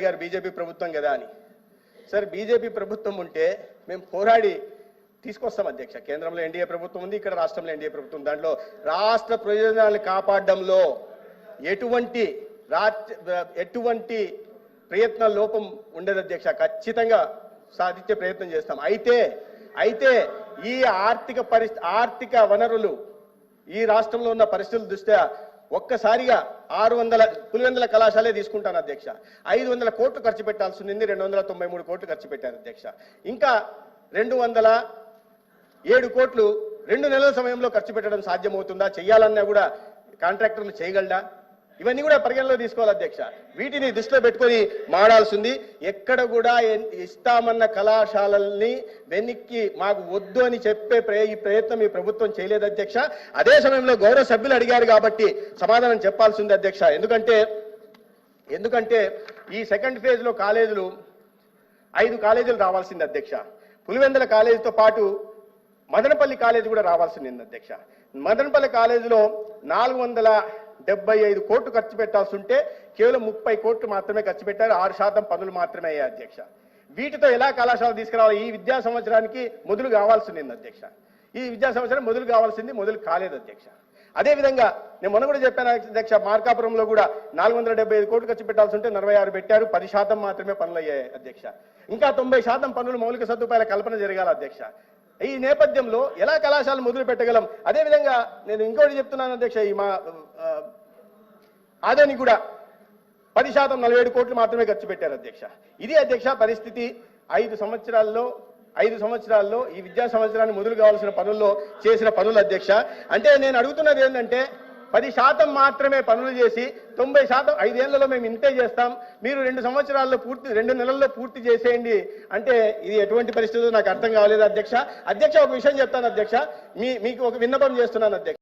గారు బీజేపీ ప్రభుత్వం కదా అని. సార్ బీజేపీ ప్రభుత్వం ఉంటే మేము పోరాడి తీసుకొస్తాం అధ్యక్ష. కేంద్రంలో ఎన్డీఏ ప్రభుత్వం ఉంది, ఇక్కడ రాష్ట్రంలో ఎన్డీఏ ప్రభుత్వం. దాంట్లో రాష్ట్ర ప్రయోజనాలను కాపాడడంలో ఎటువంటి ప్రయత్న లోపం ఉండదు అధ్యక్ష. ఖచ్చితంగా సాధించే ప్రయత్నం చేస్తాం. అయితే ఈ ఆర్థిక వనరులు ఈ రాష్ట్రంలో ఉన్న పరిస్థితుల దృష్ట్యా ఒక్కసారిగా 600 పులివెందుల కళాశాలే తీసుకుంటాను అధ్యక్ష. 500 కోట్లు ఖర్చు పెట్టాల్సి ఉంది, 293 కోట్లు ఖర్చు పెట్టారు అధ్యక్ష. ఇంకా 207 కోట్లు 2 నెలల సమయంలో ఖర్చు పెట్టడం సాధ్యమవుతుందా? చెయ్యాలన్నా కూడా కాంట్రాక్టర్లు చేయగలడా? ఇవన్నీ కూడా పరిగణలో తీసుకోవాలి అధ్యక్ష. వీటిని దృష్టిలో పెట్టుకొని మాడాల్సింది. ఎక్కడ కూడా ఇస్తామన్న కళాశాలల్ని వెనక్కి మాకు వద్దు అని చెప్పే ఈ ప్రయత్నం ఈ ప్రభుత్వం చేయలేదు అధ్యక్ష. అదే సమయంలో గౌరవ సభ్యులు అడిగారు కాబట్టి సమాధానం చెప్పాల్సింది అధ్యక్ష. ఎందుకంటే ఈ సెకండ్ ఫేజ్ లో కాలేజీలు 5 కాలేజీలు రావాల్సింది అధ్యక్ష. పులివెందుల కాలేజీతో పాటు మదనపల్లి కాలేజీ కూడా రావాల్సింది అధ్యక్ష. మదనపల్లి కాలేజీలో 475 కోట్లు ఖర్చు పెట్టాల్సి ఉంటే కేవలం 30 కోట్లు మాత్రమే ఖర్చు పెట్టారు. 6% పనులు మాత్రమే అయ్యాయి అధ్యక్ష. వీటితో ఎలా కళాశాల తీసుకురావాలి? ఈ విద్యా సంవత్సరానికి మొదలు కావాల్సింది అధ్యక్ష. ఈ విద్యా సంవత్సరం మొదలు కావాల్సింది మొదలు కాలేదు అధ్యక్ష. అదేవిధంగా నేను మొన్న కూడా చెప్పాను అధ్యక్ష, మార్కాపురంలో కూడా 475 కోట్లు ఖర్చు పెట్టాల్సి ఉంటే 46 పెట్టారు. 10% మాత్రమే పనులు అయ్యాయి అధ్యక్ష. ఇంకా 90% పనులు మౌలిక సదుపాయాల కల్పన జరగాలి అధ్యక్ష. ఈ నేపథ్యంలో ఎలా కళాశాలను మొదలు పెట్టగలం? అదేవిధంగా నేను ఇంకోటి చెప్తున్నాను అధ్యక్ష, ఈ మా ఆదని కూడా 10% 47 కోట్లు మాత్రమే ఖర్చు పెట్టారు అధ్యక్ష. ఇది అధ్యక్ష పరిస్థితి. 5 సంవత్సరాల్లో ఈ విద్యా సంవత్సరాన్ని మొదలు కావాల్సిన పనుల్లో చేసిన పనులు అధ్యక్ష. అంటే నేను అడుగుతున్నది ఏంటంటే 10% మాత్రమే పనులు చేసి 90% 5 ఏళ్లలో మేము ఇంతే చేస్తాం, మీరు 2 నెలల్లో పూర్తి చేసేయండి అంటే ఇది ఎటువంటి పరిస్థితుల్లో నాకు అర్థం కావలేదు అధ్యక్ష. ఒక విషయం చెప్తాను అధ్యక్ష, మీకు ఒక విన్నపం చేస్తున్నాను అధ్యక్ష.